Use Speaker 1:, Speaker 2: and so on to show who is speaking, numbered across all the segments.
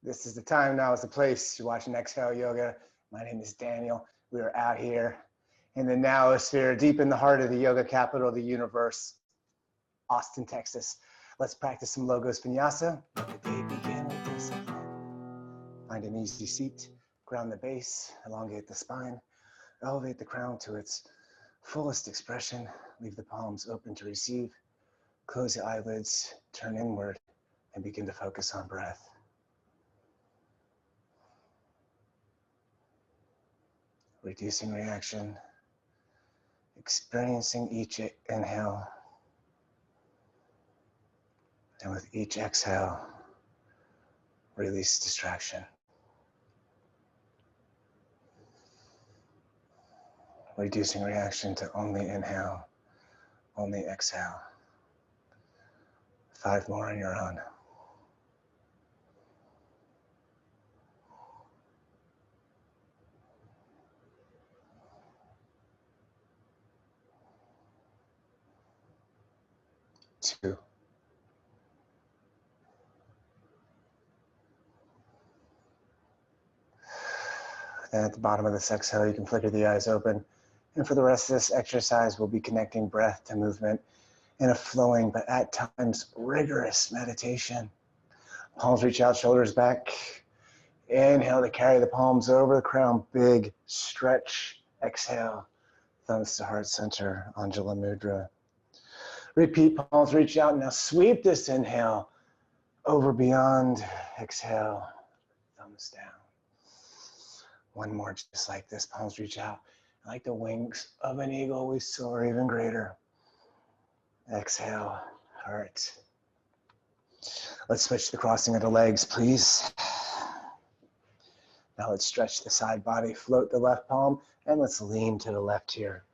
Speaker 1: This is the time, now is the place. You're watching Xhale Yoga. My name is Daniel. We are out here in the Nowosphere, deep in the heart of the yoga capital of the universe, Austin, Texas. Let's practice some Logos Vinyasa. Let the day begin with discipline. Find an easy seat, ground the base, elongate the spine, elevate the crown to its fullest expression. Leave the palms open to receive. Close the eyelids, turn inward, and begin to focus on breath. Reducing reaction, experiencing each inhale, and with each exhale, release distraction. Reducing reaction to only inhale, only exhale. 5 more on your own. 2. Then at the bottom of this exhale, you can flicker the eyes open. And for the rest of this exercise, we'll be connecting breath to movement in a flowing, but at times rigorous meditation. Palms reach out, shoulders back. Inhale to carry the palms over the crown, big stretch. Exhale, thumbs to heart center, Anjali Mudra. Repeat, palms reach out. Now sweep this inhale over beyond. Exhale, thumbs down. One more just like this, palms reach out. Like the wings of an eagle, we soar even greater. Exhale, heart. Let's switch the crossing of the legs, please. Now let's stretch the side body, float the left palm, and let's lean to the left here.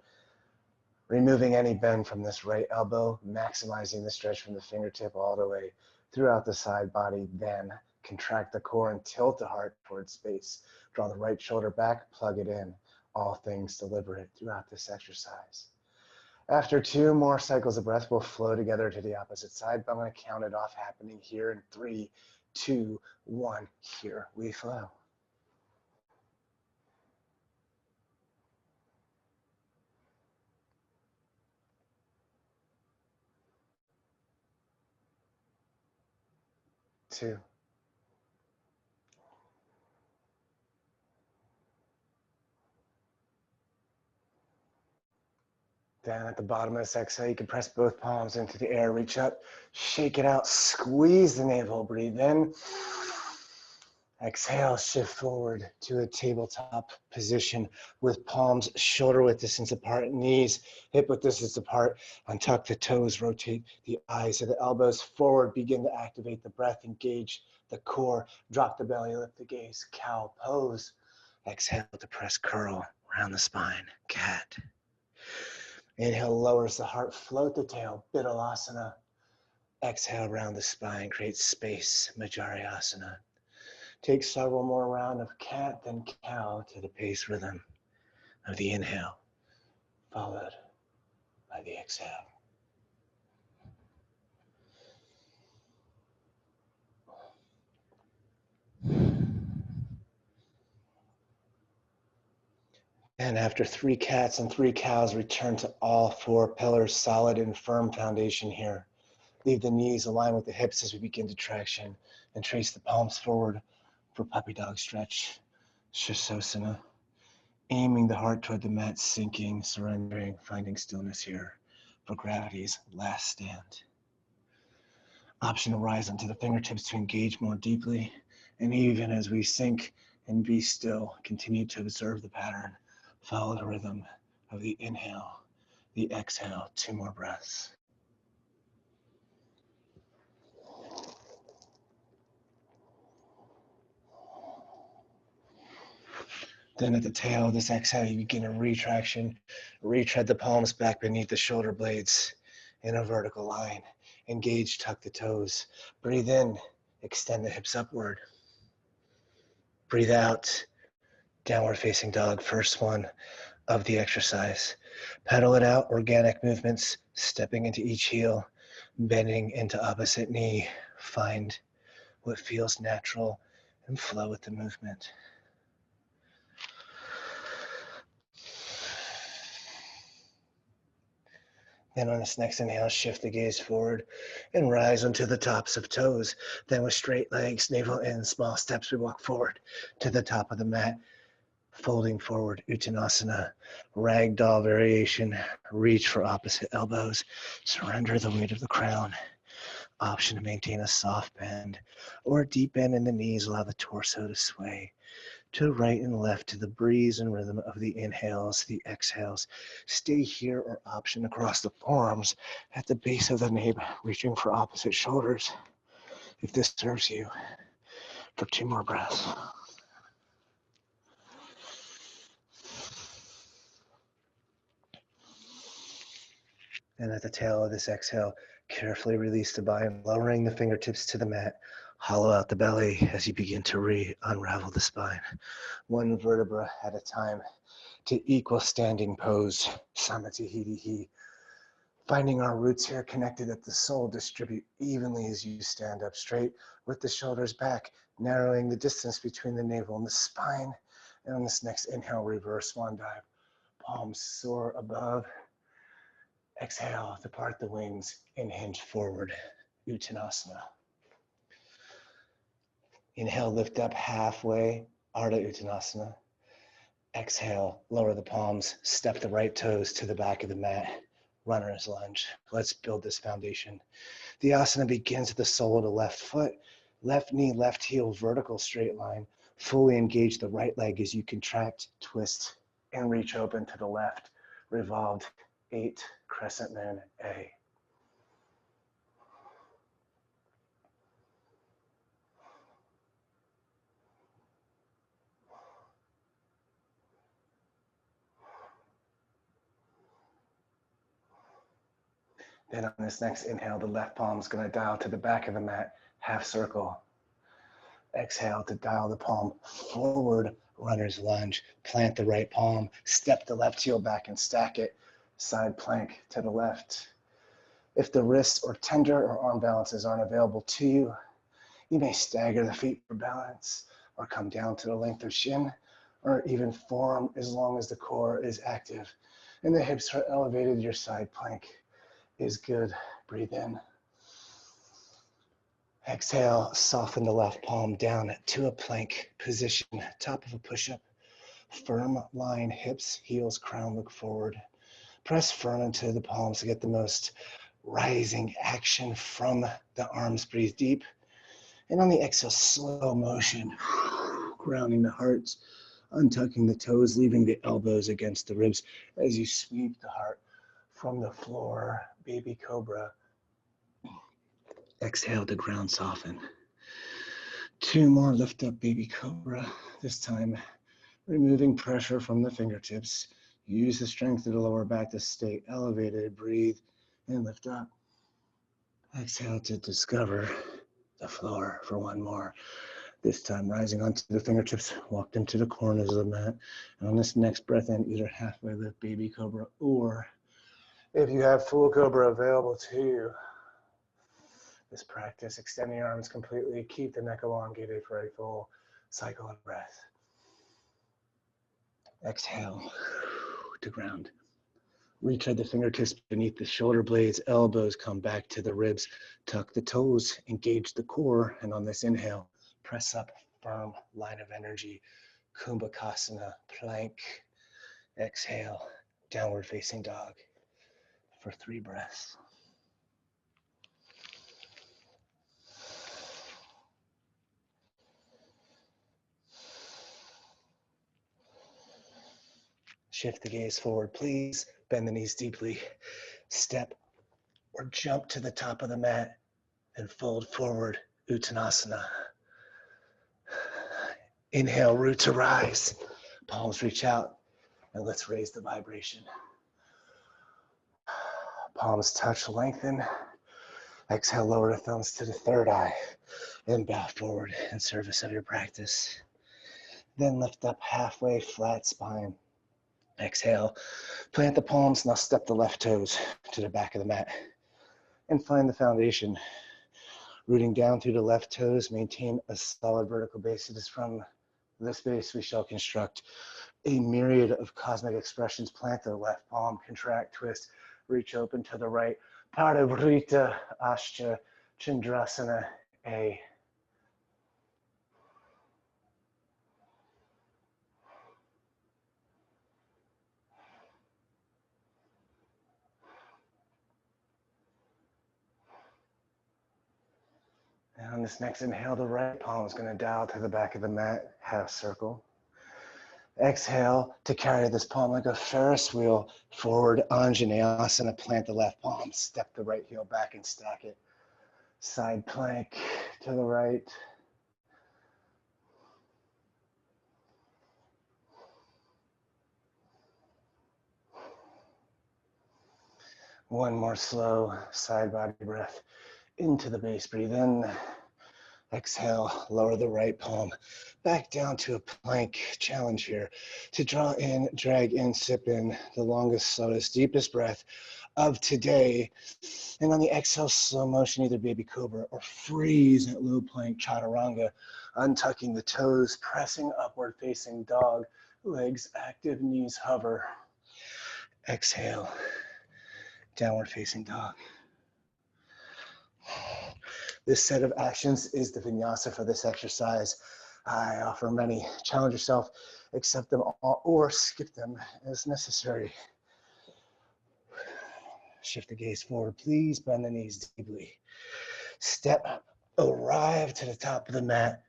Speaker 1: Removing any bend from this right elbow, maximizing the stretch from the fingertip all the way throughout the side body. Then contract the core and tilt the heart towards space. Draw the right shoulder back, plug it in. All things deliberate throughout this exercise. After 2 more cycles of breath, we'll flow together to the opposite side, but I'm going to count it off happening here in 3, 2, 1. Here we flow. Two. Down at the bottom of this exhale, you can press both palms into the air, reach up, shake it out, squeeze the navel, breathe in. Exhale, shift forward to a tabletop position with palms shoulder width distance apart, knees hip width distance apart. Untuck the toes, rotate the eyes to the elbows forward, begin to activate the breath, engage the core, drop the belly, lift the gaze, cow pose. Exhale to press curl around the spine, cat. Inhale, lowers the heart, float the tail, Bidalasana. Exhale, round the spine, create space, Majariasana. Take several more rounds of cat, then cow to the pace rhythm of the inhale, followed by the exhale. And after 3 cats and 3 cows, return to all 4 pillars, solid and firm foundation here. Leave the knees aligned with the hips as we begin to traction and trace the palms forward for puppy dog stretch, Shasosana. Aiming the heart toward the mat, sinking, surrendering, finding stillness here for gravity's last stand. Option to rise onto the fingertips to engage more deeply. And even as we sink and be still, continue to observe the pattern. Follow the rhythm of the inhale, the exhale, 2 more breaths. Then at the tail of this exhale, you begin a retraction. Retread the palms back beneath the shoulder blades in a vertical line. Engage, tuck the toes. Breathe in, extend the hips upward. Breathe out, downward facing dog, first one of the exercise. Pedal it out, organic movements, stepping into each heel, bending into opposite knee. Find what feels natural and flow with the movement. Then on this next inhale, shift the gaze forward and rise onto the tops of toes. Then with straight legs, navel in, small steps, we walk forward to the top of the mat, folding forward, Uttanasana, ragdoll variation, reach for opposite elbows, surrender the weight of the crown. Option to maintain a soft bend or a deep bend in the knees, allow the torso to sway to right and left to the breeze and rhythm of the inhales, the exhales. Stay here or option across the forearms at the base of the nape, reaching for opposite shoulders if this serves you. For 2 more breaths. And at the tail of this exhale, carefully release the bind, lowering the fingertips to the mat. Hollow out the belly as you begin to unravel the spine. 1 vertebra at a time to equal standing pose, Samatihirihi. Finding our roots here connected at the sole, distribute evenly as you stand up straight with the shoulders back, narrowing the distance between the navel and the spine. And on this next inhale, reverse swan dive. Palms soar above. Exhale, depart the wings and hinge forward, Uttanasana. Inhale, lift up halfway, Ardha Uttanasana. Exhale, lower the palms, step the right toes to the back of the mat, runner's lunge. Let's build this foundation. The asana begins at the sole of the left foot, left knee, left heel, vertical straight line. Fully engage the right leg as you contract, twist, and reach open to the left. Revolved 8, crescent moon A. Then on this next inhale, the left palm is going to dial to the back of the mat, half circle. Exhale to dial the palm forward, runner's lunge. Plant the right palm, step the left heel back and stack it, side plank to the left. If the wrist or tender or arm balances aren't available to you, you may stagger the feet for balance or come down to the length of shin or even forearm as long as the core is active and the hips are elevated. Your side plank is good. Breathe in. Exhale, soften the left palm down to a plank position, top of a push-up. Firm line, hips, heels, crown, look forward. Press firm into the palms to get the most rising action from the arms. Breathe deep. And on the exhale, slow motion, grounding the heart, untucking the toes, leaving the elbows against the ribs as you sweep the heart from the floor, baby cobra. Exhale to ground soften. 2 more, lift up baby cobra. This time, removing pressure from the fingertips. Use the strength of the lower back to stay elevated. Breathe and lift up. Exhale to discover the floor for 1 more. This time, rising onto the fingertips, walk them to the corners of the mat. And on this next breath in, either halfway lift baby cobra, or if you have full cobra available to you, this practice, extend the arms completely, keep the neck elongated for a full cycle of breath. Exhale to ground. Retread the fingertips beneath the shoulder blades, elbows come back to the ribs, tuck the toes, engage the core, and on this inhale, press up, firm line of energy, Kumbhakasana, plank. Exhale, downward facing dog for 3 breaths. Shift the gaze forward, please. Bend the knees deeply. Step or jump to the top of the mat and fold forward, Uttanasana. Inhale, root to rise. Palms reach out, and let's raise the vibration. Palms touch, lengthen. Exhale, lower the thumbs to the third eye and bow forward in service of your practice. Then lift up halfway, flat spine. Exhale, plant the palms, now step the left toes to the back of the mat and find the foundation. Rooting down through the left toes, maintain a solid vertical base. It is from this base we shall construct a myriad of cosmic expressions. Plant the left palm, contract, twist, reach open to the right. Parivrita Ashta Chandrasana A. And on this next inhale, the right palm is going to dial to the back of the mat, half circle. Exhale to carry this palm like a Ferris wheel forward, Anjaneyasana. Plant the left palm, step the right heel back and stack it. Side plank to the right. One more slow side body breath into the base. Breathe in. Exhale, lower the right palm back down to a plank challenge here. To draw in, drag in, sip in the longest, slowest, deepest breath of today. And on the exhale, slow motion, either baby cobra or freeze at low plank chaturanga, untucking the toes, pressing upward facing dog, legs active, knees hover. Exhale, downward facing dog. This set of actions is the vinyasa for this exercise. I offer many. Challenge yourself, accept them all, or skip them as necessary. Shift the gaze forward, please. Bend the knees deeply. Step, arrive to the top of the mat,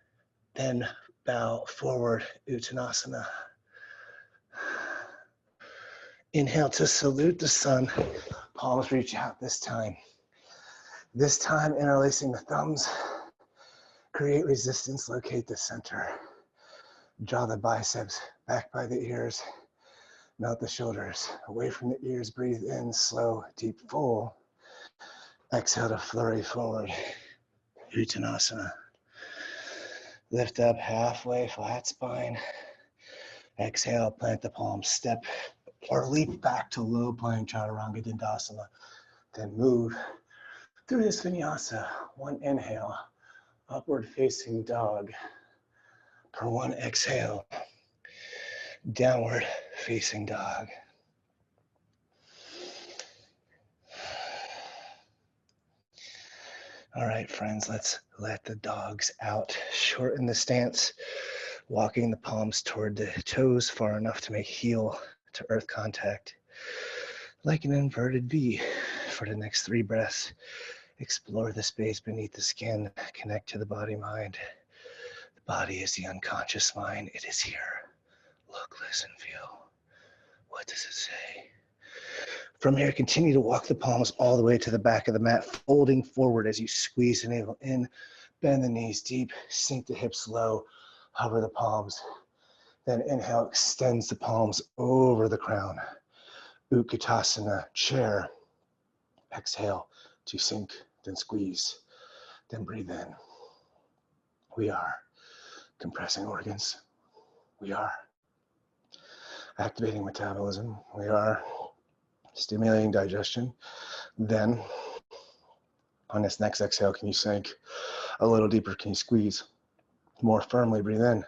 Speaker 1: then bow forward, Uttanasana. Inhale to salute the sun. Palms reach out this time. This time, interlacing the thumbs. Create resistance, locate the center. Draw the biceps back by the ears. Melt the shoulders away from the ears. Breathe in, slow, deep, full. Exhale to flurry forward. Uttanasana. Lift up halfway, flat spine. Exhale, plant the palms, step or leap back to low plank chaturanga dandasana. Then move through this vinyasa. One inhale, upward facing dog. Per one exhale, downward facing dog. All right, friends, let's let the dogs out. Shorten the stance, walking the palms toward the toes far enough to make heel to earth contact. Like an inverted V for the next 3 breaths. Explore the space beneath the skin. Connect to the body-mind. The body is the unconscious mind. It is here. Look, listen, feel. What does it say? From here, continue to walk the palms all the way to the back of the mat, folding forward as you squeeze the navel in, bend the knees deep, sink the hips low, hover the palms. Then inhale, extends the palms over the crown. Utkatasana, chair. Exhale to sink, then squeeze, then breathe in. We are compressing organs. We are activating metabolism. We are stimulating digestion. Then on this next exhale, can you sink a little deeper? Can you squeeze more firmly? Breathe in.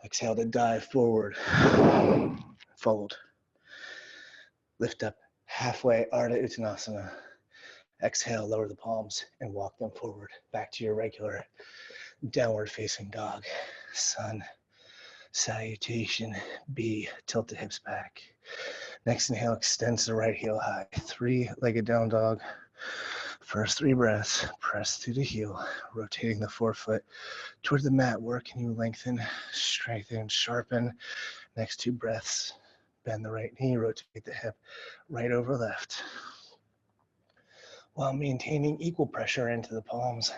Speaker 1: Exhale to dive forward. Fold. Lift up halfway, Ardha Uttanasana. Exhale, lower the palms and walk them forward back to your regular downward facing dog. Sun salutation. B, tilt the hips back. Next inhale, extends the right heel high. 3-legged down dog. First 3 breaths, press through the heel, rotating the forefoot toward the mat. Where can you lengthen, strengthen, sharpen? Next 2 breaths, bend the right knee, rotate the hip right over left, while maintaining equal pressure into the palms.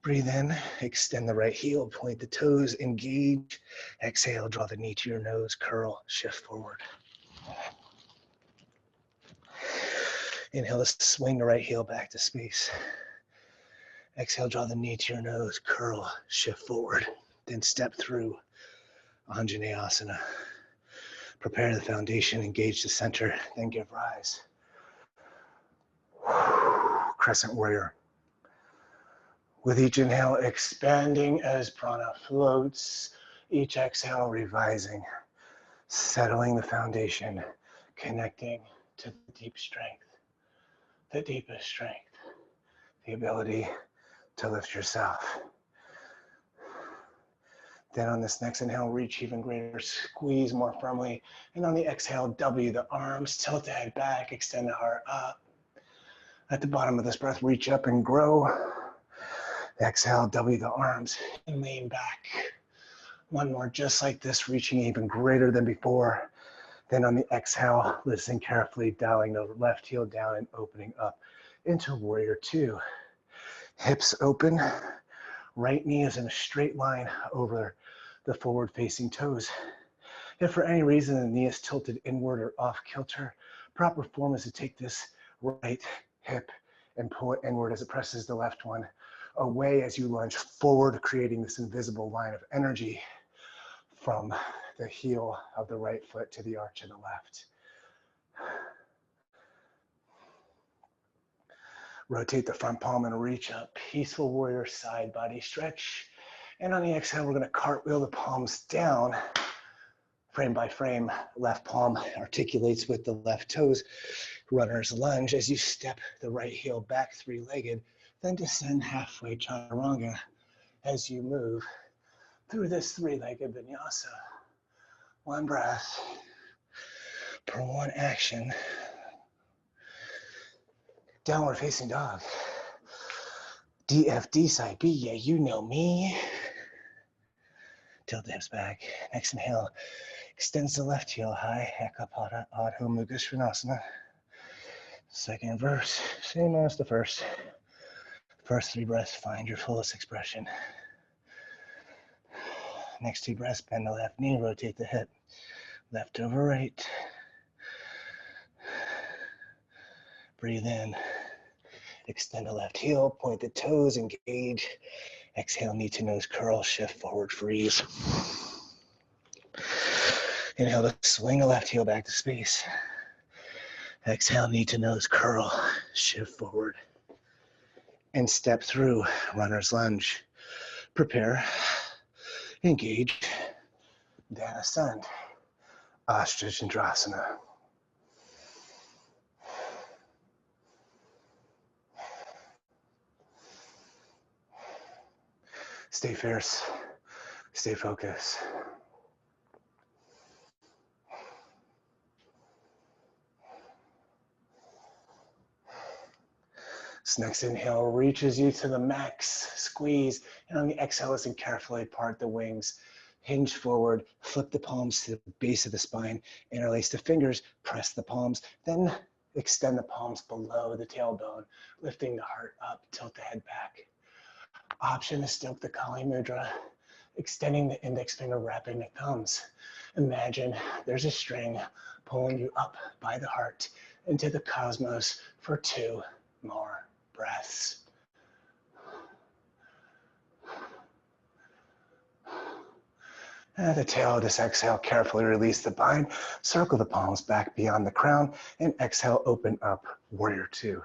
Speaker 1: Breathe in, extend the right heel, point the toes, engage. Exhale, draw the knee to your nose, curl, shift forward. Inhale, swing the right heel back to space. Exhale, draw the knee to your nose, curl, shift forward. Then step through Anjaneyasana. Prepare the foundation, engage the center, then give rise. Crescent warrior. With each inhale, expanding as prana floats. Each exhale, revising, settling the foundation, connecting to the deep strength, the deepest strength, the ability to lift yourself. Then on this next inhale, reach even greater, squeeze more firmly. And on the exhale, W the arms, tilt the head back, extend the heart up. At the bottom of this breath, reach up and grow. Exhale, W the arms and lean back. One more just like this, reaching even greater than before. Then on the exhale, listen carefully, dialing the left heel down and opening up into warrior two. Hips open, right knee is in a straight line over the forward facing toes. If for any reason the knee is tilted inward or off kilter, proper form is to take this right hip and pull it inward as it presses the left one away as you lunge forward, creating this invisible line of energy from the heel of the right foot to the arch of the left. Rotate the front palm and reach up. Peaceful warrior side body stretch. And on the exhale, we're gonna cartwheel the palms down. Frame by frame, left palm articulates with the left toes. Runner's lunge as you step the right heel back three-legged, then descend halfway chaturanga as you move through this three-legged vinyasa. One breath per one action. Downward facing dog. DFD side B, yeah, you know me. Tilt the hips back. Next inhale, extends the left heel high, Ekapada Adho Mukha Svanasana. Second verse, same as the first. First three breaths, find your fullest expression. Next two breaths, bend the left knee, rotate the hip. Left over right. Breathe in. Extend the left heel, point the toes, engage. Exhale, knee to nose curl, shift forward, freeze. Inhale to swing the left heel back to space. Exhale, knee to nose curl, shift forward. And step through runner's lunge. Prepare, engage, then ascend. Ashtachandrasana. Stay fierce, stay focused. This next inhale reaches you to the max, squeeze, and on the exhale, listen carefully, part the wings, hinge forward, flip the palms to the base of the spine, interlace the fingers, press the palms, then extend the palms below the tailbone, lifting the heart up, tilt the head back. Option is stoke the Kali Mudra, extending the index finger, wrapping the thumbs. Imagine there's a string pulling you up by the heart into the cosmos for 2 more breaths. At the tail of this exhale, carefully release the bind, circle the palms back beyond the crown, and exhale, open up, warrior two.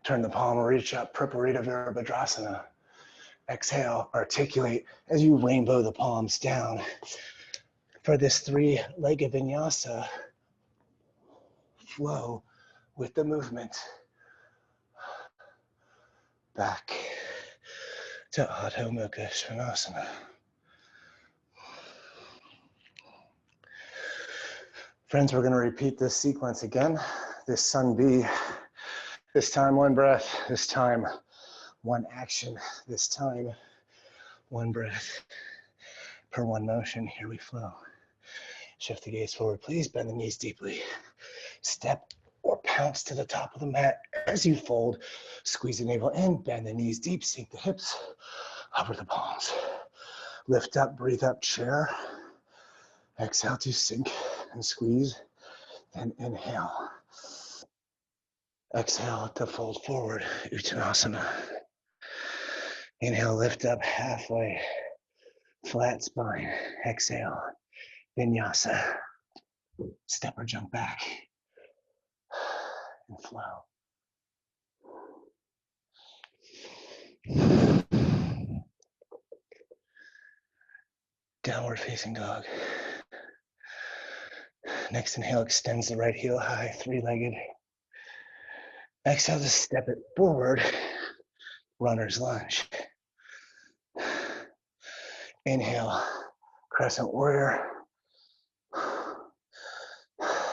Speaker 1: Turn the palm, reach up, Purparita Virabhadrasana. Exhale, articulate as you rainbow the palms down. For this three-legged vinyasa, flow with the movement. Back to Adho Mukha Svanasana. Friends, we're going to repeat this sequence again. This Sun B. This time, one breath. This time, one action. This time, one breath per one motion. Here we flow. Shift the gaze forward, please. Bend the knees deeply. Step or pounce to the top of the mat as you fold. Squeeze the navel in, bend the knees deep, sink the hips, hover the palms. Lift up, breathe up, chair. Exhale to sink and squeeze, then inhale. Exhale to fold forward, Uttanasana. Inhale, lift up halfway, flat spine. Exhale, vinyasa. Step or jump back and flow. Downward facing dog. Next inhale, extends the right heel high, three-legged. Exhale, just step it forward, runner's lunge. Inhale, crescent warrior.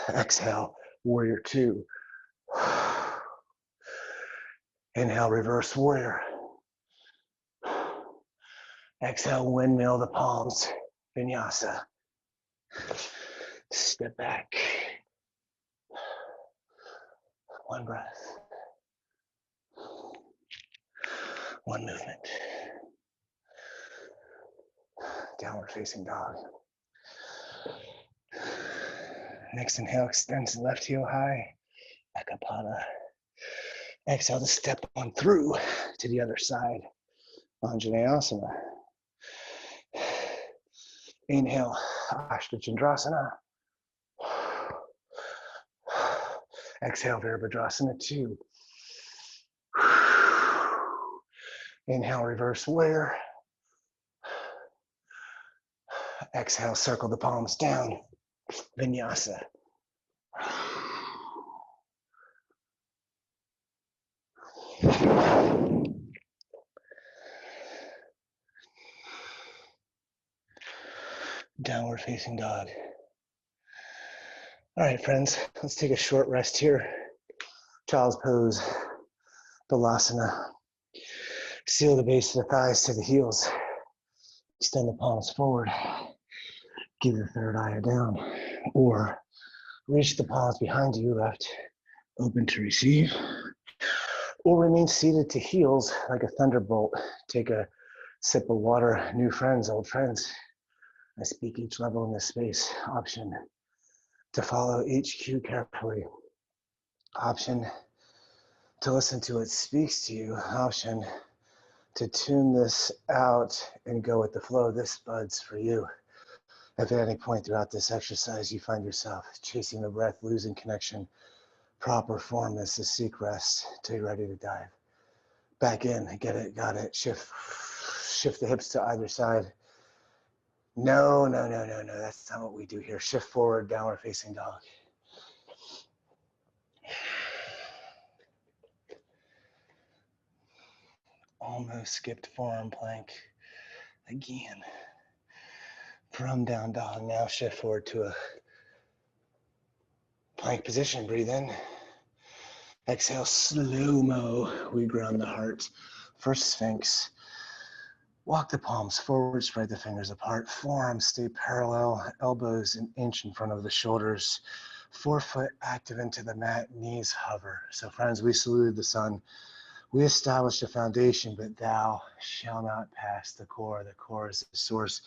Speaker 1: Exhale, warrior two. Inhale, reverse warrior. Exhale, windmill the palms, vinyasa. Step back. One breath. One movement. Downward facing dog. Next inhale, extends the left heel high, Ekapada. Exhale to step on through to the other side, Anjaneyasana. Inhale, Ashtachandrasana. Exhale, Virabhadrasana 2. Inhale, reverse warrior. Exhale, circle the palms down, vinyasa. Downward facing dog. All right, friends, let's take a short rest here. Child's pose, Balasana. Seal the base of the thighs to the heels. Extend the palms forward. Give the third eye down. Or reach the palms behind you, left, open to receive. Or remain seated to heels like a thunderbolt. Take a sip of water. New friends, old friends. I speak each level in this space. Option to follow each cue carefully. Option to listen to what speaks to you. Option to tune this out and go with the flow. This bud's for you. If at any point throughout this exercise you find yourself chasing the breath, losing connection, proper form is to seek rest till you're ready to dive. Back in, get it, got it, shift the hips to either side. No, that's not what we do here. Shift forward, downward facing dog. Almost skipped forearm plank again. From down dog, now shift forward to a plank position, breathe in. Exhale, slow-mo, we ground the heart. First Sphinx. Walk the palms forward, spread the fingers apart. Forearms stay parallel, elbows an inch in front of the shoulders. Forefoot active into the mat, knees hover. So friends, we saluted the sun. We established a foundation, but thou shall not pass the core. The core is the source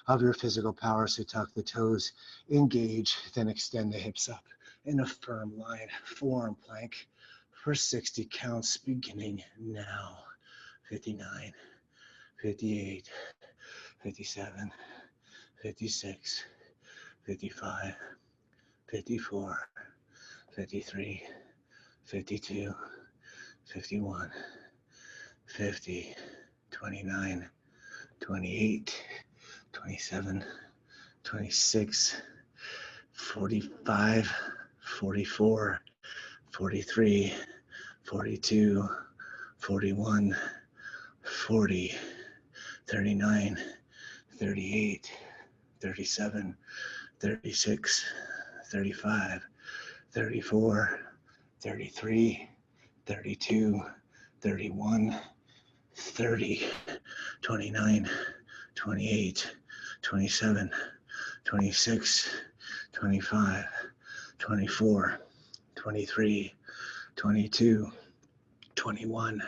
Speaker 1: of your physical power. So tuck the toes, engage, then extend the hips up in a firm line. Forearm plank for 60 counts, beginning now. 59. 58, 57, 56, 55, 54, 53, 52, 51, 50, 29, 28, 27, 26, 45, 44, 43, 42, 41, 40, 39, 38, 37, 36, 35, 34, 33, 32, 31, 30, 29, 28, 27, 26, 25, 24, 23, 22, 21,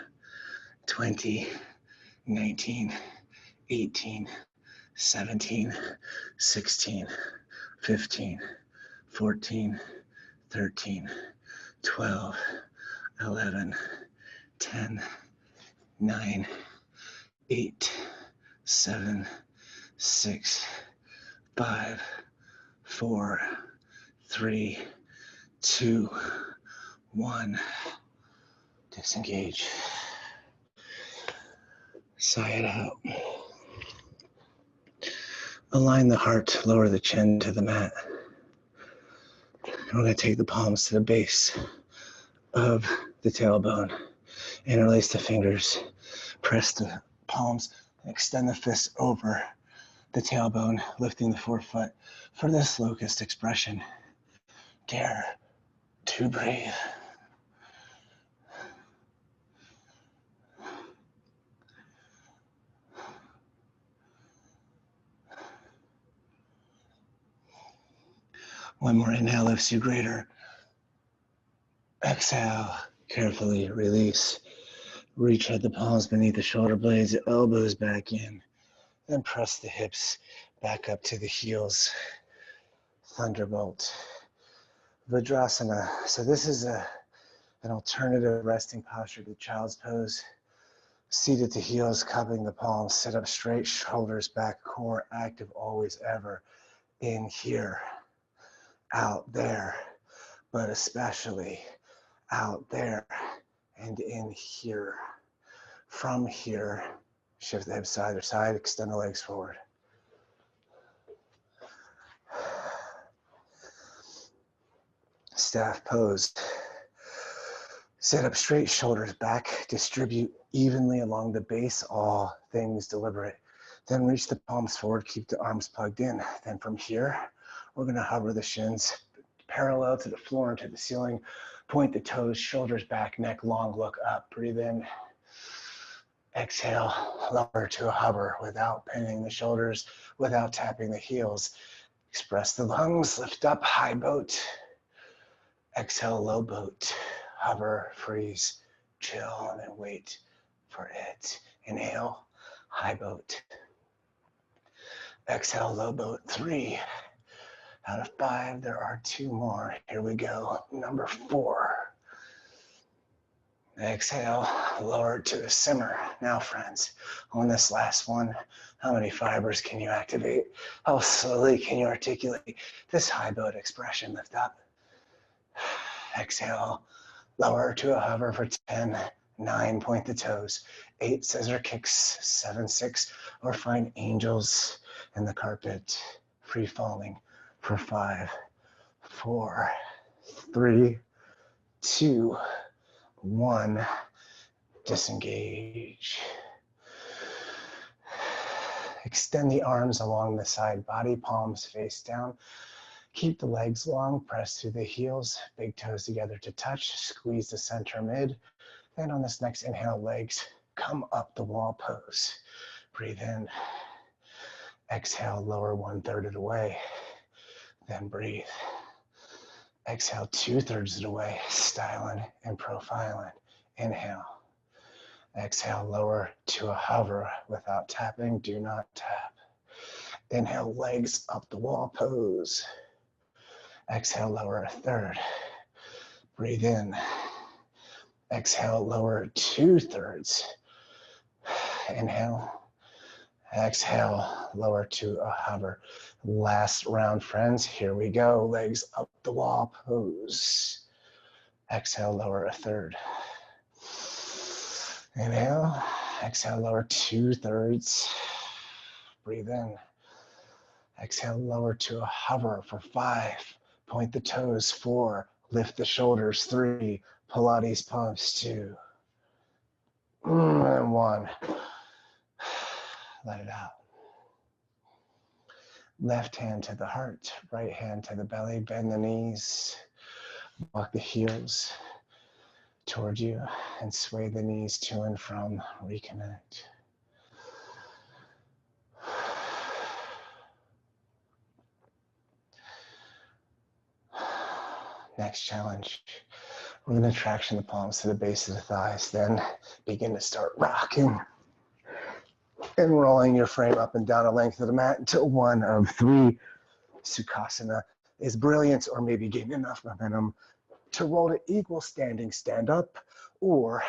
Speaker 1: 20, 19, 18, 17, 16, 15, 14, 13, 12, 11, 10, 9, 8, 7, 6, 5, 4, 3, 2, 1. Disengage. Sigh it out. Align the heart, lower the chin to the mat. We're going to take the palms to the base of the tailbone. Interlace the fingers. Press the palms and extend the fists over the tailbone, lifting the forefoot for this locust expression. Dare to breathe. One more inhale lifts you greater. Exhale, carefully release. Reach at the palms beneath the shoulder blades, elbows back in. Then press the hips back up to the heels. Thunderbolt. Vajrasana. So this is an alternative resting posture to child's pose. Seat at the heels, cupping the palms. Sit up straight, shoulders back, core active always, ever. In here, out there, but especially out there and in here. From here, shift the hips side to side, extend the legs forward. Staff pose. Sit up straight, shoulders back, distribute evenly along the base, all things deliberate. Then reach the palms forward, keep the arms plugged in. Then from here, we're gonna hover the shins parallel to the floor and to the ceiling. Point the toes, shoulders back, neck long, look up, breathe in. Exhale, lower to a hover without pinning the shoulders, without tapping the heels. Express the lungs, lift up, high boat. Exhale, low boat. Hover, freeze, chill, and then wait for it. Inhale, high boat. Exhale, low boat. 3 out of 5. There are 2 more. Here we go. Number 4. Exhale, lower to a simmer. Now, friends, on this last one, how many fibers can you activate? How slowly can you articulate this high boat expression? Lift up. Exhale, lower to a hover for 10, 9, point the toes, 8, scissor kicks, 7, 6, or find angels in the carpet, free falling for 5, 4, 3, 2, 1, disengage. Extend the arms along the side body, palms face down. Keep the legs long, press through the heels, big toes together to touch, squeeze the center mid. Then on this next inhale, legs come up the wall pose. Breathe in. Exhale, lower 1/3 of the way. Then breathe. Exhale, 2/3 of the way, styling and profiling. Inhale. Exhale, lower to a hover without tapping, do not tap. Inhale, legs up the wall pose. Exhale, lower 1/3. Breathe in. Exhale, lower 2/3. Inhale. Exhale, lower to a hover. Last round, friends. Here we go. Legs up the wall pose. Exhale, lower 1/3. Inhale. Exhale, lower 2/3. Breathe in. Exhale, lower to a hover for 5. Point the toes. 4. Lift the shoulders. 3. Pilates pumps. 2. And 1. Let it out. Left hand to the heart, right hand to the belly. Bend the knees. Walk the heels toward you and sway the knees to and from. Reconnect. Next challenge. We're going to traction the palms to the base of the thighs. Then begin to start rocking and rolling your frame up and down the length of the mat until 1 of 3. Sukhasana is brilliant, or maybe gain enough momentum to roll to equal standing stand up or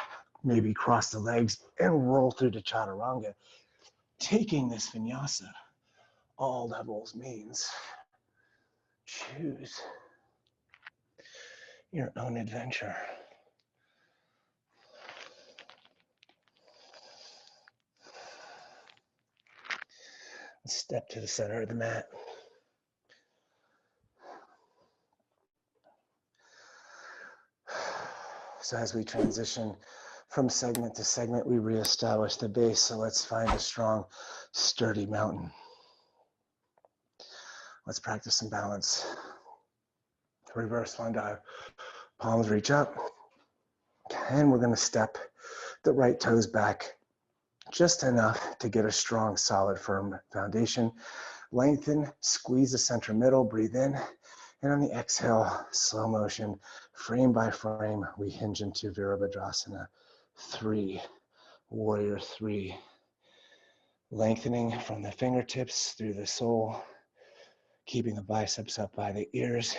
Speaker 1: Maybe cross the legs and roll through to chaturanga. Taking this vinyasa all levels means choose your own adventure. Step to the center of the mat. So as we transition from segment to segment, we reestablish the base. So let's find a strong, sturdy mountain. Let's practice some balance. Reverse swan dive. Palms reach up. And we're going to step the right toes back just enough to get a strong, solid, firm foundation. Lengthen, squeeze the center middle, breathe in. And on the exhale, slow motion, frame by frame, we hinge into Virabhadrasana 3, warrior 3. Lengthening from the fingertips through the sole, keeping the biceps up by the ears,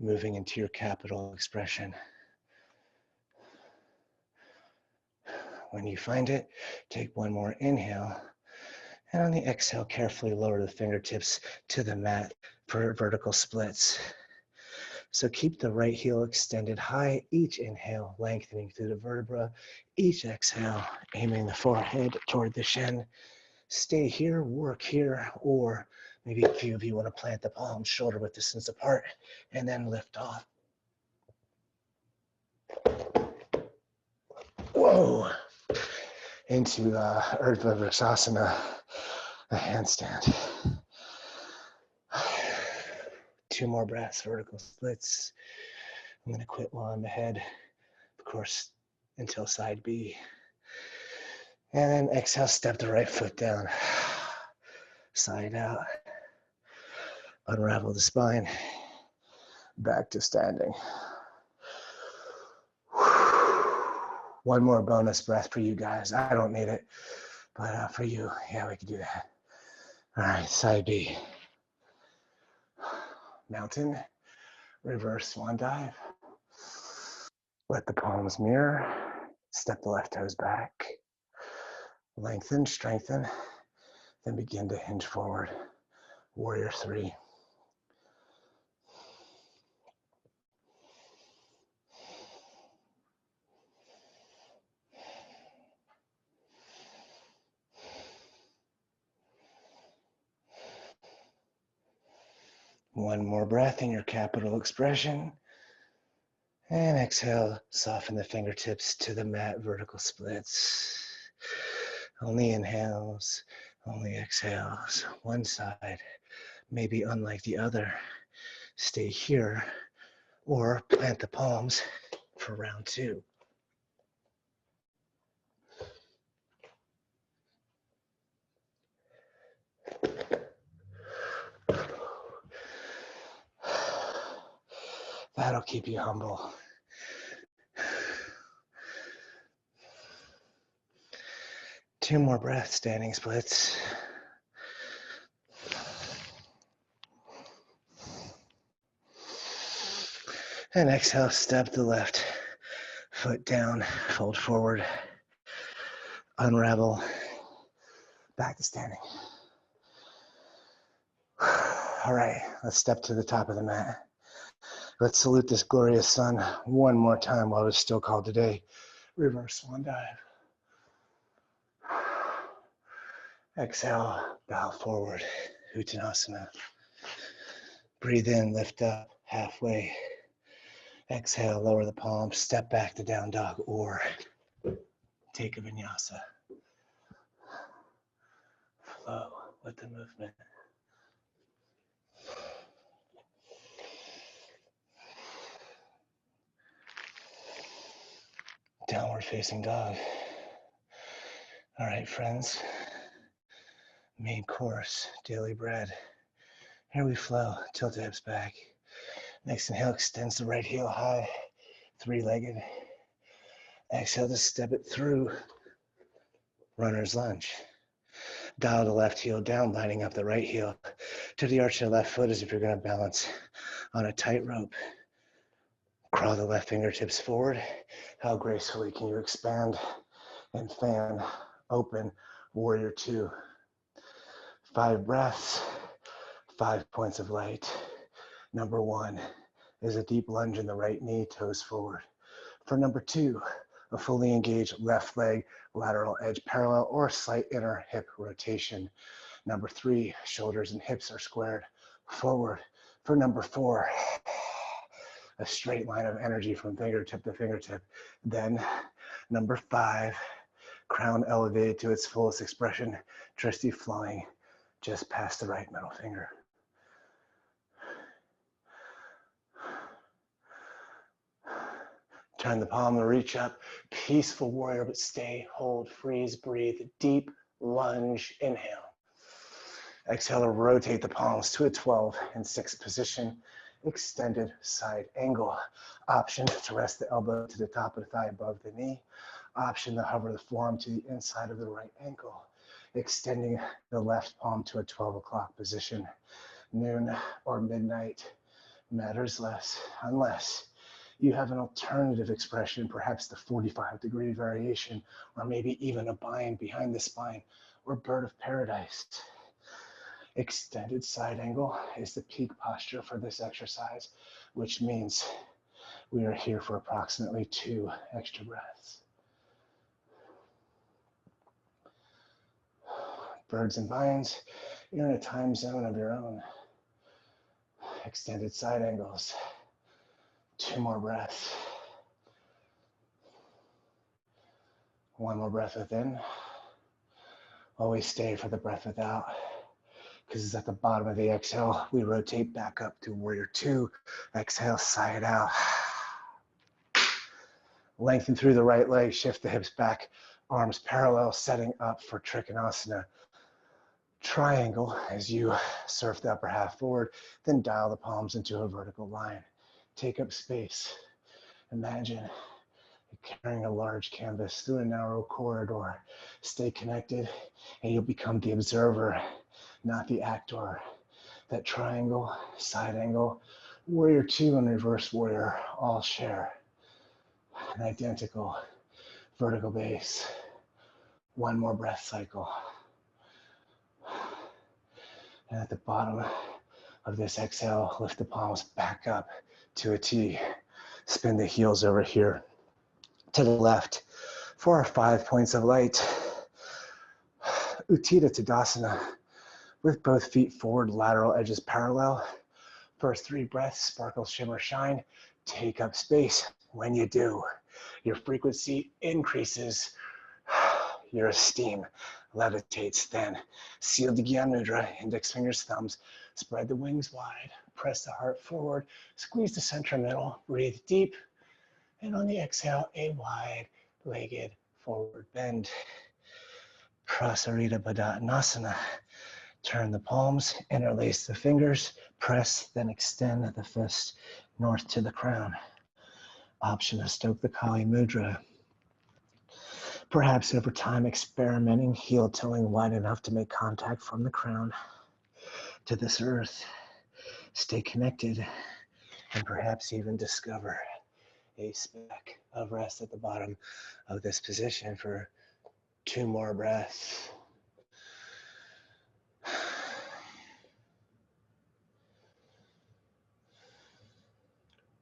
Speaker 1: moving into your capital expression. When you find it, take one more inhale. And on the exhale, carefully lower the fingertips to the mat for vertical splits. So keep the right heel extended high, each inhale lengthening through the vertebra, each exhale aiming the forehead toward the shin. Stay here, work here, or maybe a few of you want to plant the palms shoulder width distance apart and then lift off. Whoa! Into Urdhva Vrksasana, a handstand. 2 more breaths, vertical splits. I'm going to quit while I'm ahead, of course, until side B. And then exhale, step the right foot down, side out. Unravel the spine, back to standing. One more bonus breath for you guys. I don't need it, but for you, yeah, we can do that. All right, side B. Mountain, reverse swan dive. Let the palms mirror. Step the left toes back. Lengthen, strengthen, then begin to hinge forward. Warrior 3. One more breath in your capital expression. And exhale, soften the fingertips to the mat, vertical splits. Only inhales, only exhales. One side may be unlike the other. Stay here or plant the palms for round 2. That'll keep you humble. Two more breaths, standing splits. And exhale, step the left foot down, fold forward, unravel, back to standing. All right, let's step to the top of the mat. Let's salute this glorious sun one more time while it's still called today. Reverse swan dive. Exhale, bow forward, Uttanasana. Breathe in, lift up halfway. Exhale, lower the palms, step back to down dog or take a vinyasa. Flow with the movement. Downward facing dog. All right, friends. Main course, daily bread. Here we flow, tilt the hips back. Next inhale, extends the right heel high, 3-legged. Exhale to step it through, runner's lunge. Dial the left heel down, lining up the right heel to the arch of the left foot as if you're gonna balance on a tightrope. Crawl the left fingertips forward. How gracefully can you expand and fan open warrior two? 5 breaths, 5 points of light. Number 1 is a deep lunge in the right knee, toes forward. For number 2, a fully engaged left leg, lateral edge parallel or slight inner hip rotation. Number 3, shoulders and hips are squared forward. For number 4, a straight line of energy from fingertip to fingertip. Then number 5, crown elevated to its fullest expression, drishti flowing just past the right middle finger. Turn the palm and reach up, peaceful warrior, but stay, hold, freeze, breathe, deep lunge, inhale. Exhale, rotate the palms to a 12 and 6 position, extended side angle. Option to rest the elbow to the top of the thigh above the knee. Option to hover the forearm to the inside of the right ankle, extending the left palm to a 12 o'clock position. Noon or midnight matters less, unless you have an alternative expression, perhaps the 45-degree variation, or maybe even a bind behind the spine, or bird of paradise. Extended side angle is the peak posture for this exercise, which means we are here for approximately 2 extra breaths. Birds and binds, you're in a time zone of your own. Extended side angles. 2 more breaths. 1 more breath within. Always stay for the breath without, because it's at the bottom of the exhale. We rotate back up to warrior 2. Exhale, sigh it out. Lengthen through the right leg, shift the hips back, arms parallel, setting up for Trikonasana. Triangle as you surf the upper half forward, then dial the palms into a vertical line. Take up space. Imagine you're carrying a large canvas through a narrow corridor. Stay connected and you'll become the observer, not the actor. That triangle, side angle, warrior 2 and reverse warrior all share an identical vertical base. 1 more breath cycle. And at the bottom of this exhale, lift the palms back up to a T. Spin the heels over here to the left for our 5 points of light. Utthita Tadasana with both feet forward, lateral edges parallel. First 3 breaths, sparkle, shimmer, shine. Take up space. When you do, your frequency increases, your esteem levitates. Then seal the Gyan Mudra, index fingers, thumbs, spread the wings wide, press the heart forward, squeeze the center middle, breathe deep, and on the exhale, a wide-legged forward bend. Prasarita Padottanasana. Turn the palms, interlace the fingers, press, then extend the fist north to the crown. Option to stoke the Kali Mudra. Perhaps over time experimenting, heel toeing wide enough to make contact from the crown to this earth. Stay connected and perhaps even discover a speck of rest at the bottom of this position for 2 more breaths.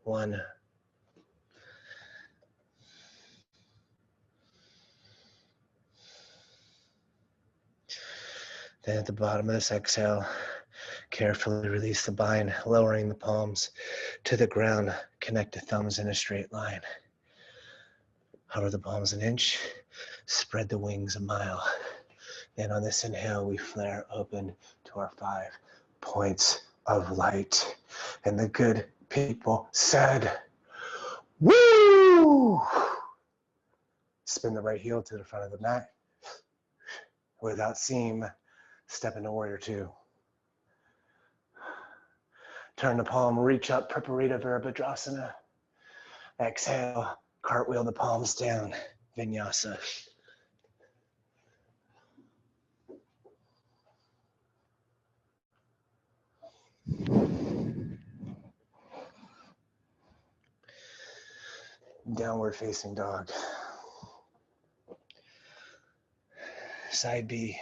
Speaker 1: One. Then at the bottom of this exhale, carefully release the bind, lowering the palms to the ground. Connect the thumbs in a straight line. Hover the palms an inch, spread the wings a mile. Then on this inhale, we flare open to our 5 points of light. And the good people said, woo! Spin the right heel to the front of the mat. Without seam, step into warrior 2. Turn the palm, reach up, Praparita Virabhadrasana. Exhale, cartwheel the palms down, Vinyasa. downward facing dog. Side B.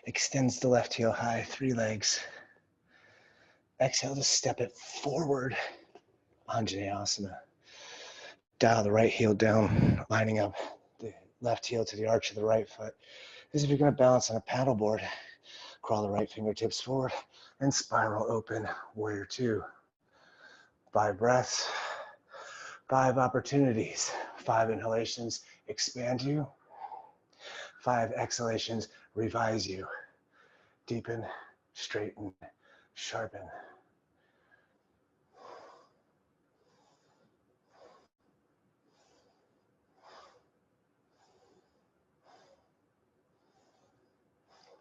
Speaker 1: Extends the left heel high, 3 legs. Exhale to step it forward, Anjaneyasana. Dial the right heel down, lining up the left heel to the arch of the right foot. As if you're going to balance on a paddleboard. Crawl the right fingertips forward and spiral open, warrior 2. 5 breaths, 5 opportunities, 5 inhalations, expand you. 5 exhalations, revise you. Deepen, straighten, sharpen.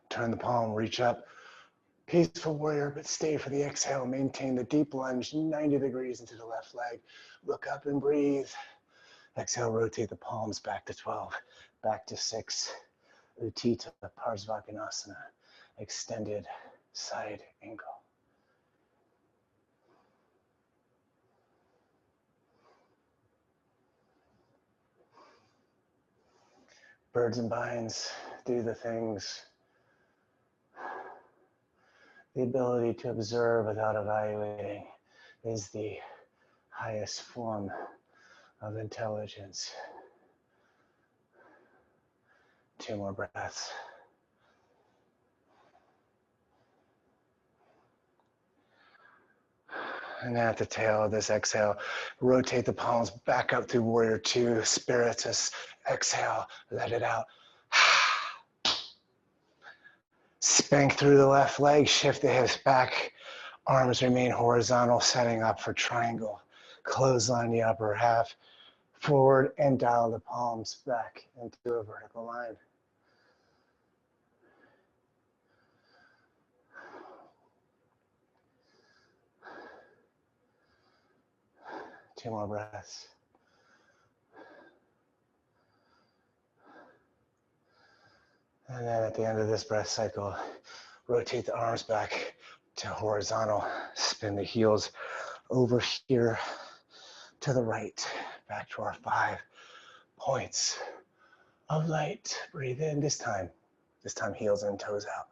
Speaker 1: Turn the palm, reach up. Peaceful warrior, but stay for the exhale. Maintain the deep lunge, 90 degrees into the left leg. Look up and breathe. Exhale, rotate the palms back to 12, back to 6. Utthita Parsvakonasana, extended side angle. Birds and vines do the things. The ability to observe without evaluating is the highest form of intelligence. 2 more breaths. And at the tail of this exhale, rotate the palms back up through warrior 2, spiritus. Exhale, let it out. Spank through the left leg, shift the hips back. Arms remain horizontal, setting up for triangle. Clothesline the upper half forward and dial the palms back into a vertical line. Two more breaths. And then at the end of this breath cycle, rotate the arms back to horizontal. Spin the heels over here to the right, back to our 5 points of light. Breathe in this time heels and toes out.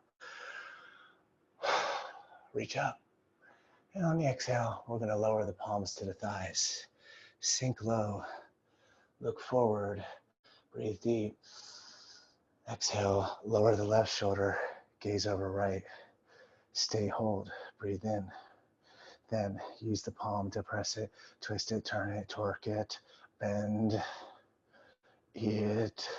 Speaker 1: Reach up. And on the exhale, we're going to lower the palms to the thighs. Sink low. Look forward. Breathe deep. Exhale, lower the left shoulder. Gaze over right. Stay, hold. Breathe in. Then use the palm to press it, twist it, turn it, torque it, bend it.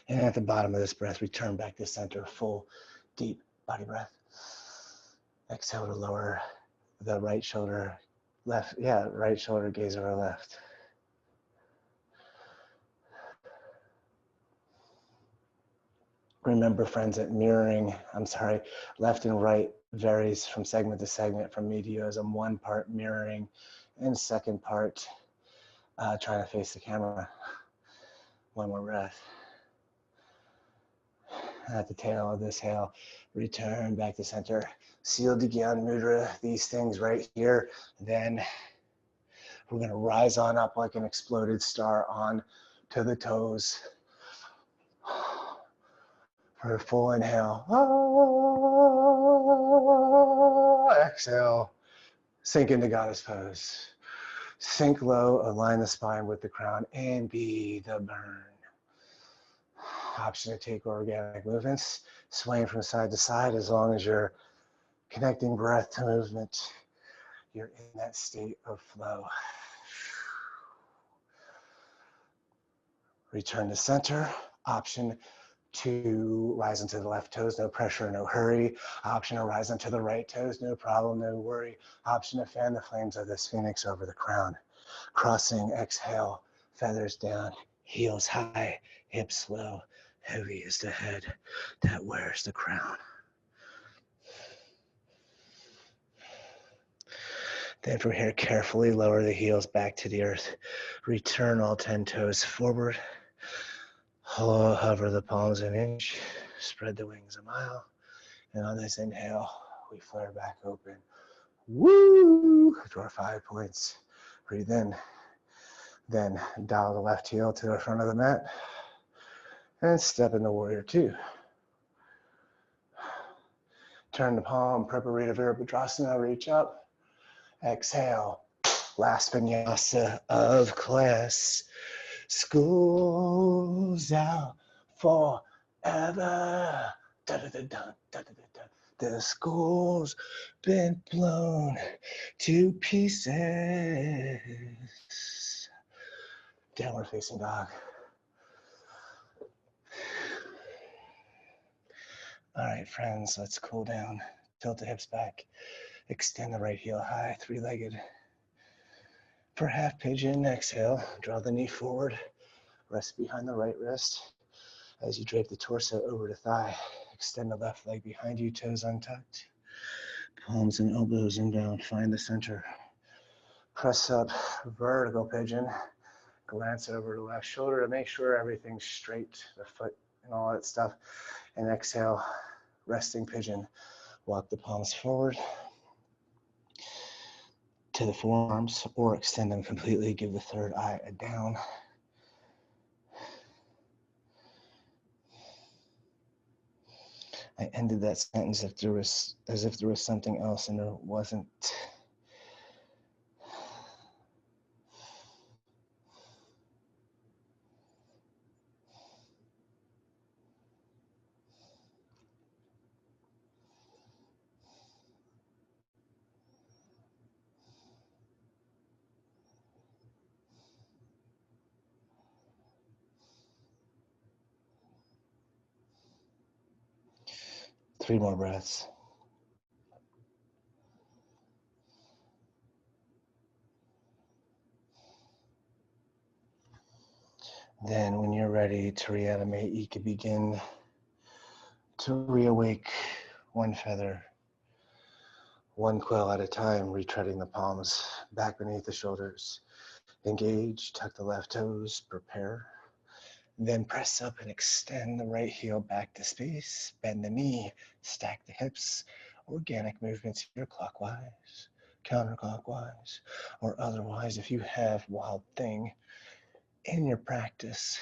Speaker 1: And at the bottom of this breath, return back to center, full, deep body breath. Exhale to lower the right shoulder, right shoulder, gaze over left. Remember, friends, that left and right varies from segment to segment, from me to you, as I'm 1 part mirroring and 2nd part trying to face the camera. 1 more breath. At the tail of this hail, return back to center. Seal Gyan Mudra, these things right here. Then we're going to rise on up like an exploded star on to the toes. For a full inhale. Exhale. Sink into goddess pose. Sink low, align the spine with the crown, and be the burn. Option to take organic movements, swaying from side to side. As long as you're connecting breath to movement, you're in that state of flow. Return to center. Option to rise into the left toes, no pressure, no hurry. Option to rise onto the right toes, no problem, no worry. Option to fan the flames of this phoenix over the crown. Crossing, exhale, feathers down, heels high, hips low. Heavy is the head that wears the crown. Then from here, carefully lower the heels back to the earth. Return all 10 toes forward. Hover the palms an inch. Spread the wings a mile. And on this inhale, we flare back open. Woo! Draw 5 points. Breathe in. Then dial the left heel to the front of the mat and step into warrior 2. Turn the palm, Preparita Virabhadrasana, reach up. Exhale. Last vinyasa of class. School's out forever. Da-da-da-da, da-da-da-da. The school's been blown to pieces. Downward facing dog. All right, friends, let's cool down. Tilt the hips back. Extend the right heel high, three-legged. For half pigeon, exhale. Draw the knee forward. Rest behind the right wrist. As you drape the torso over the thigh, extend the left leg behind you, toes untucked. Palms and elbows inbound, find the center. Press up, vertical pigeon. Glance over the left shoulder to make sure everything's straight, the foot and all that stuff. And exhale, resting pigeon. Walk the palms forward to the forearms or extend them completely. Give the third eye a down. I ended that sentence as if there was something else and there wasn't. Three more breaths. Then when you're ready to reanimate, you can begin to reawake one feather, one quill at a time, retreading the palms back beneath the shoulders. Engage, tuck the left toes, prepare. Then press up and extend the right heel back to space. Bend the knee, stack the hips. Organic movements here, clockwise, counterclockwise, or otherwise. If you have Wild Thing in your practice,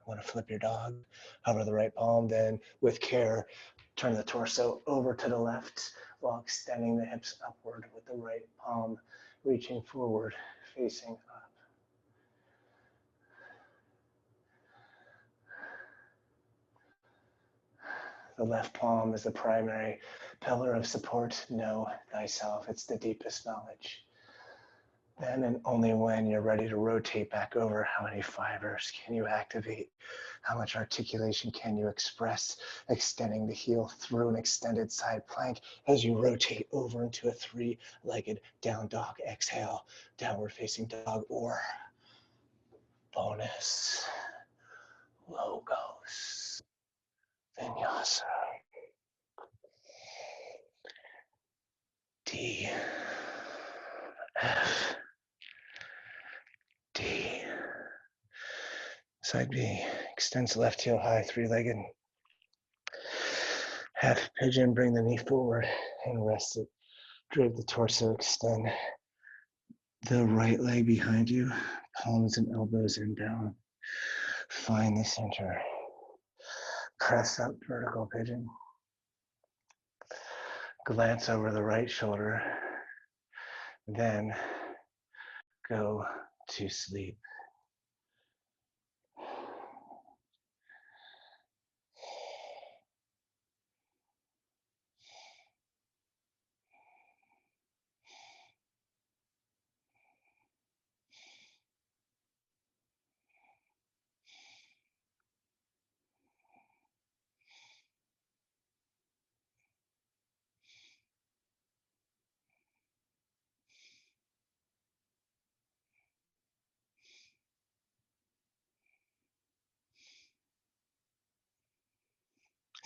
Speaker 1: want to flip your dog, hover the right palm, then with care, turn the torso over to the left while extending the hips upward with the right palm reaching forward, facing up. The left palm is the primary pillar of support. Know thyself. It's the deepest knowledge. Then and only when you're ready to rotate back over, how many fibers can you activate? How much articulation can you express? Extending the heel through an extended side plank as you rotate over into a three-legged down dog. Exhale, downward facing dog, or bonus logos vinyasa. D, F, D. Side B, extends left heel high, three-legged. Half pigeon, bring the knee forward and rest it. Drape the torso, extend the right leg behind you, palms and elbows inbound. Find the center. Press up, vertical pigeon. Glance over the right shoulder. Then go to sleep.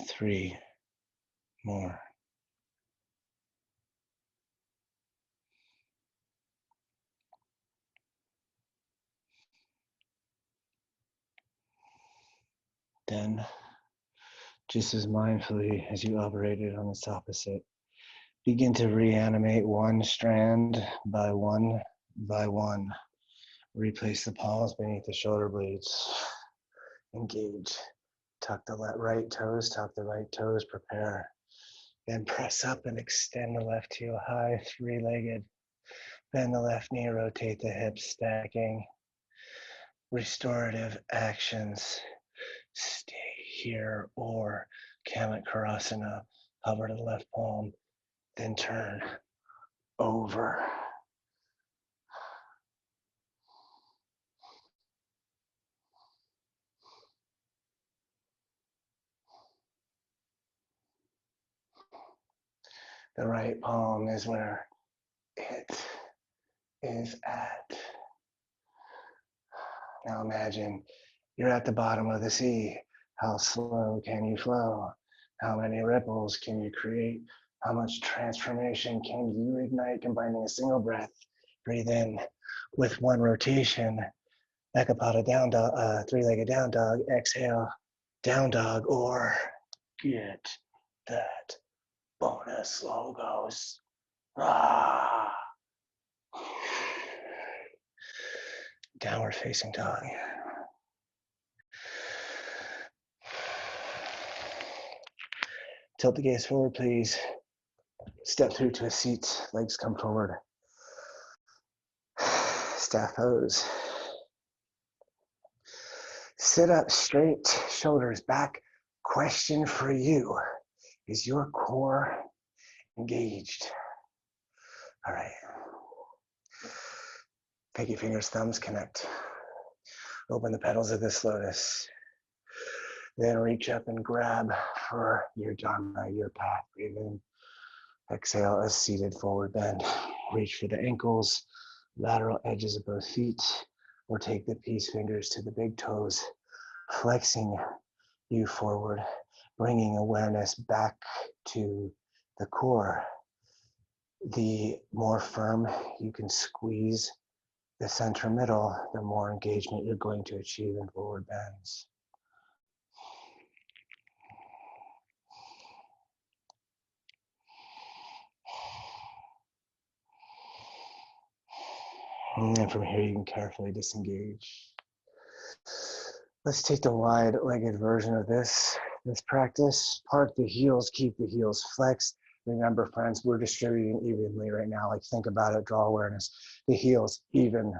Speaker 1: Three more. Then, just as mindfully as you operated on its opposite, Begin to reanimate one strand by one by one. Replace the palms beneath the shoulder blades. Engage. Tuck the right toes, tuck the right toes, prepare. Then press up and extend the left heel high, three-legged. Bend the left knee, rotate the hips, stacking. Restorative actions. Stay here or Kamatkarasana. Hover to the left palm, then turn over. The right palm is where it is at. Now imagine you're at the bottom of the sea. How slow can you flow? How many ripples can you create? How much transformation can you ignite combining a single breath? Breathe in with one rotation. Ekapada down dog, three-legged down dog. Exhale, down dog, or get that bonus logos. Ah. Downward facing dog. Tilt the gaze forward, please. Step through to a seat, legs come forward. Staff pose. Sit up straight, shoulders back. Question for you. Is your core engaged? All right. Pinky fingers, thumbs connect. Open the petals of this lotus. Then reach up and grab for your jhana, your path. Breathe in. Exhale, a seated forward bend. Reach for the ankles, lateral edges of both feet, or take the peace fingers to the big toes, flexing you forward, bringing awareness back to the core. The more firm you can squeeze the center middle, the more engagement you're going to achieve in forward bends. And then from here, you can carefully disengage. Let's take the wide-legged version of this practice. Park the heels, keep the heels flexed. Remember, friends, we're distributing evenly right now. Like, think about it, draw awareness. The heels, even.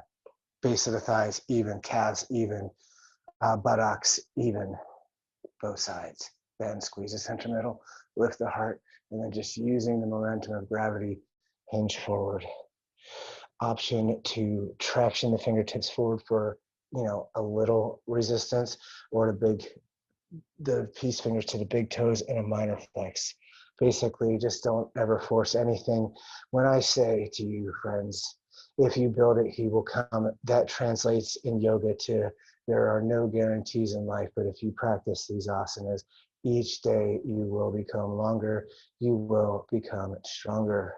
Speaker 1: Base of the thighs, even. Calves, even. Buttocks, even. Both sides. Then squeeze the center middle, lift the heart, and then just using the momentum of gravity, hinge forward. Option to traction the fingertips forward for a little resistance, or the peace fingers to the big toes in a minor flex. Basically, just don't ever force anything. When I say to you, friends, if you build it, he will come, that translates in yoga to there are no guarantees in life, but if you practice these asanas, each day you will become longer, you will become stronger.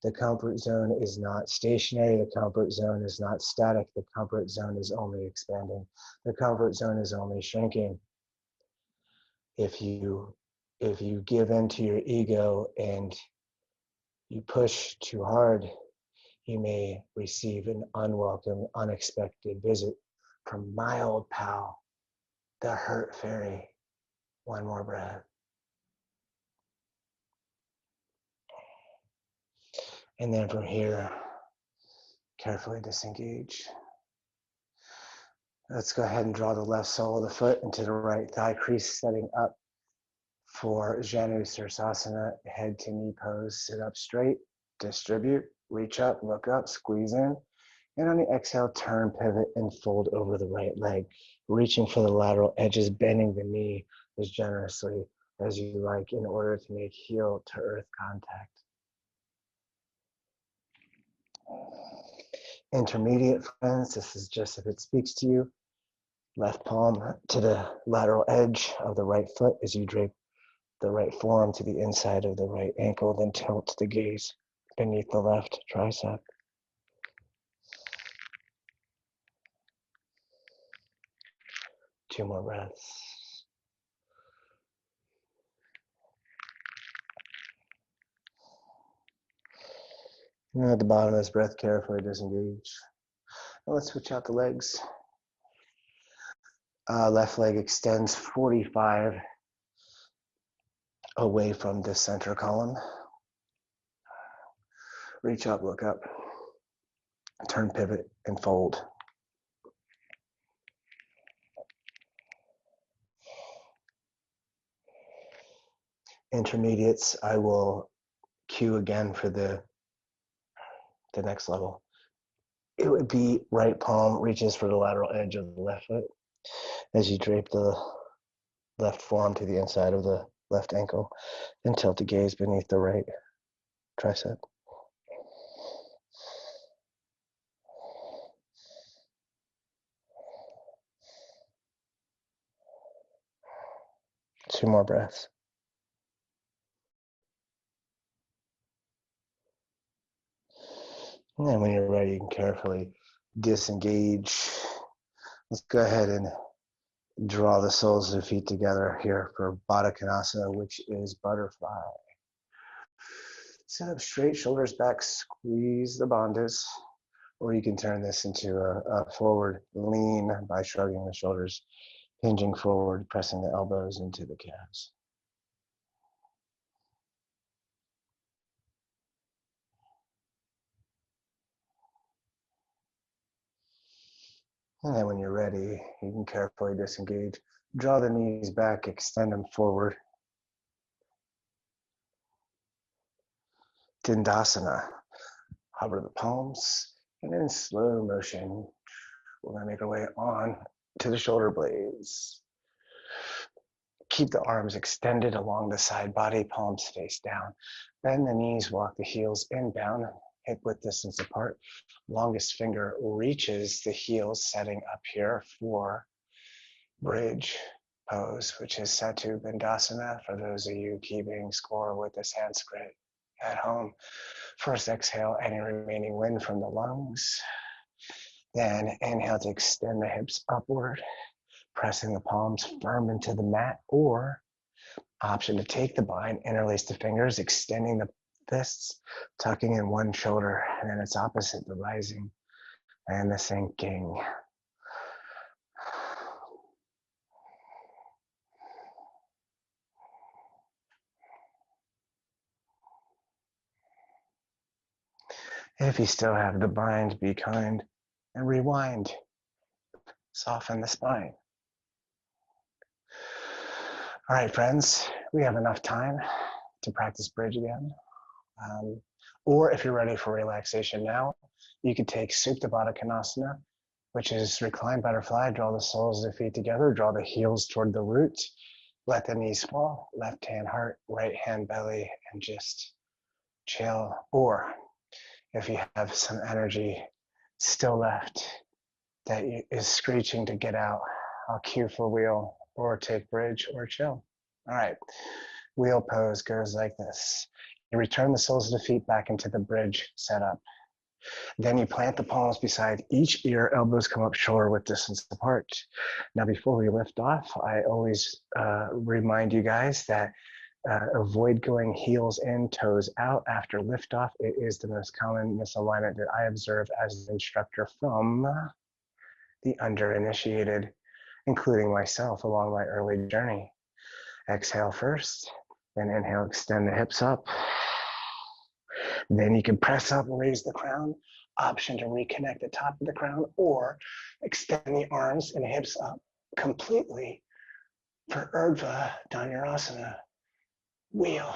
Speaker 1: The comfort zone is not stationary. The comfort zone is not static. The comfort zone is only expanding. The comfort zone is only shrinking. If you give in to your ego and you push too hard, you may receive an unwelcome, unexpected visit from my old pal, the hurt fairy. One more breath. And then from here, carefully disengage. Let's go ahead and draw the left sole of the foot into the right thigh crease, setting up for Janu Sirsasana, head to knee pose. Sit up straight, distribute, reach up, look up, squeeze in. And on the exhale, turn, pivot, and fold over the right leg, reaching for the lateral edges, bending the knee as generously as you like in order to make heel to earth contact. Intermediate, friends, this is just if it speaks to you. Left palm to the lateral edge of the right foot as you drape the right forearm to the inside of the right ankle, then tilt the gaze beneath the left tricep. Two more breaths. And at the bottom of this breath, carefully disengage. Now let's switch out the legs. Left leg extends 45 away from the center column. Reach up, look up. Turn, pivot, and fold. Intermediates, I will cue again for the next level. It would be right palm reaches for the lateral edge of the left foot as you drape the left forearm to the inside of the left ankle and tilt the gaze beneath the right tricep. Two more breaths. And then when you're ready, you can carefully disengage. Let's go ahead and draw the soles of the feet together here for Baddha Konasana, which is butterfly. Sit up straight, shoulders back, squeeze the bandhas, or you can turn this into a forward lean by shrugging the shoulders, hinging forward, pressing the elbows into the calves. And then when you're ready, you can carefully disengage. Draw the knees back, extend them forward. Dindasana. Hover the palms, and in slow motion, we're going to make our way on to the shoulder blades. Keep the arms extended along the side body, palms face down. Bend the knees, walk the heels inbound, hip width distance apart. Longest finger reaches the heels, setting up here for bridge pose, which is Setu Bandhasana, for those of you keeping score with the Sanskrit at home. First exhale any remaining wind from the lungs. Then inhale to extend the hips upward, pressing the palms firm into the mat, or option to take the bind, interlace the fingers, extending the fists, tucking in one shoulder, and then it's opposite, the rising and the sinking. If you still have the bind, be kind and rewind. Soften the spine. All right, friends, we have enough time to practice bridge again. Or if you're ready for relaxation now, you could take Supta Baddha Konasana, which is reclined butterfly. Draw the soles of the feet together, draw the heels toward the root, let the knees fall, left hand heart, right hand belly, and just chill. Or if you have some energy still left that is screeching to get out, I'll cue for wheel or take bridge or chill. All right, wheel pose goes like this. You return the soles of the feet back into the bridge setup. Then you plant the palms beside each ear, elbows come up shoulder width distance apart. Now, before we lift off, I always remind you guys that avoid going heels in, toes out after liftoff. It is the most common misalignment that I observe as an instructor from the underinitiated, including myself along my early journey. Exhale first, then inhale, extend the hips up. Then you can press up and raise the crown. Option to reconnect the top of the crown or extend the arms and hips up completely for Urdhva Dhanurasana. Wheel.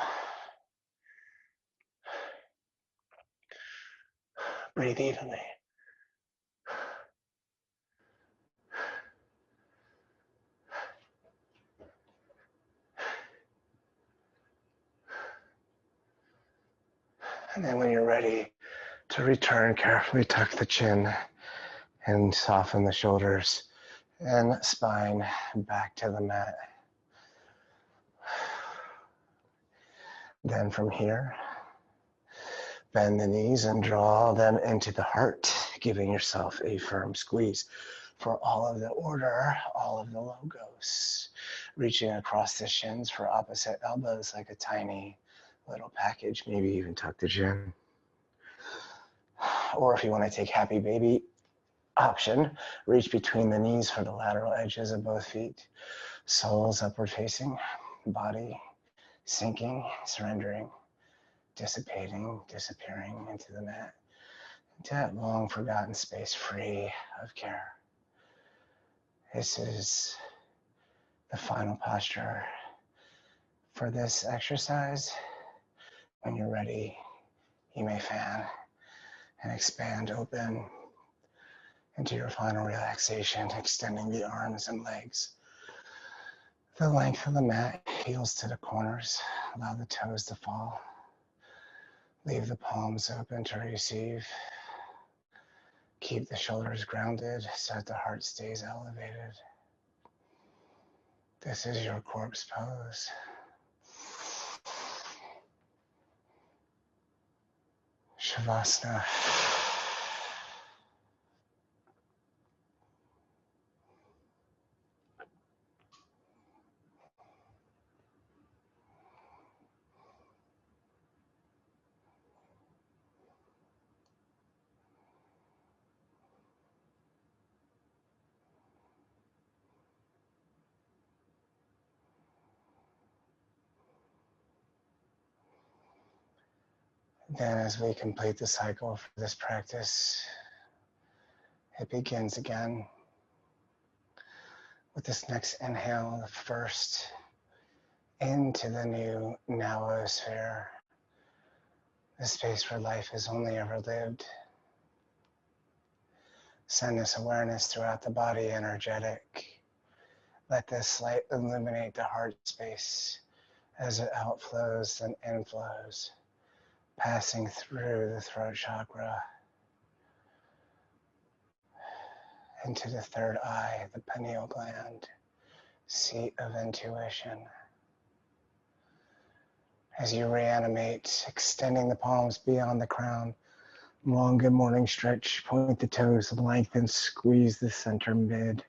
Speaker 1: Breathe evenly. And then when you're ready to return, carefully tuck the chin and soften the shoulders and spine back to the mat. Then from here, bend the knees and draw them into the heart, giving yourself a firm squeeze for all of the order, all of the logos. Reaching across the shins for opposite elbows like a tiny little package, maybe even tuck the chin. Or if you want to take happy baby option, reach between the knees for the lateral edges of both feet. Soles upward facing, body sinking, surrendering, dissipating, disappearing into the mat, into that long forgotten space free of care. This is the final posture for this exercise. When you're ready, you may fan and expand open into your final relaxation, extending the arms and legs the length of the mat, heels to the corners. Allow the toes to fall. Leave the palms open to receive. Keep the shoulders grounded so that the heart stays elevated. This is your corpse pose. Shavasana. Then as we complete the cycle for this practice, it begins again with this next inhale, the first into the new Nowosphere, the space where life is only ever lived. Send this awareness throughout the body, energetic. Let this light illuminate the heart space as it outflows and inflows, passing through the throat chakra into the third eye, the pineal gland, seat of intuition. As you reanimate, extending the palms beyond the crown, long good morning stretch, point the toes, lengthen, squeeze the center mid.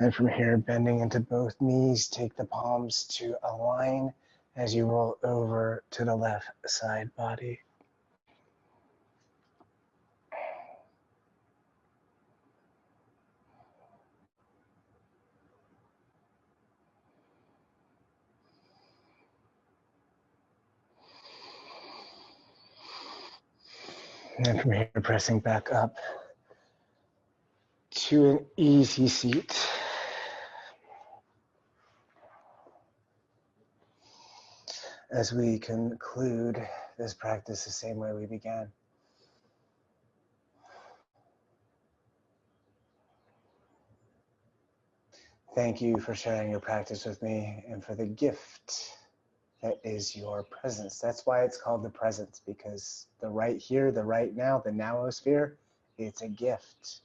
Speaker 1: And from here, bending into both knees, take the palms to align as you roll over to the left side body. And then from here, pressing back up to an easy seat. As we conclude this practice the same way we began. Thank you for sharing your practice with me and for the gift that is your presence. That's why it's called the presence, because the right here, the right now, the Nowosphere, it's a gift.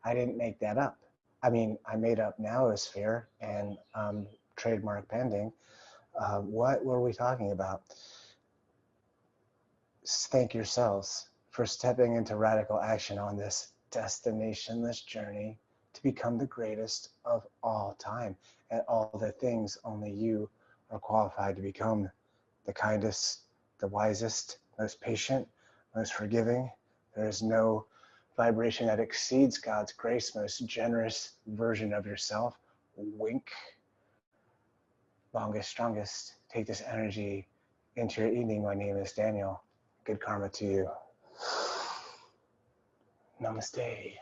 Speaker 1: I didn't make that up. I mean, I made up Nowosphere and trademark pending. What were we talking about? Thank yourselves for stepping into radical action on this destinationless journey to become the greatest of all time at all the things only you are qualified to become: the kindest, the wisest, most patient, most forgiving. There is no vibration that exceeds God's grace, most generous version of yourself. Wink. Longest, strongest. Take this energy into your evening. My name is Daniel. Good karma to you. Namaste.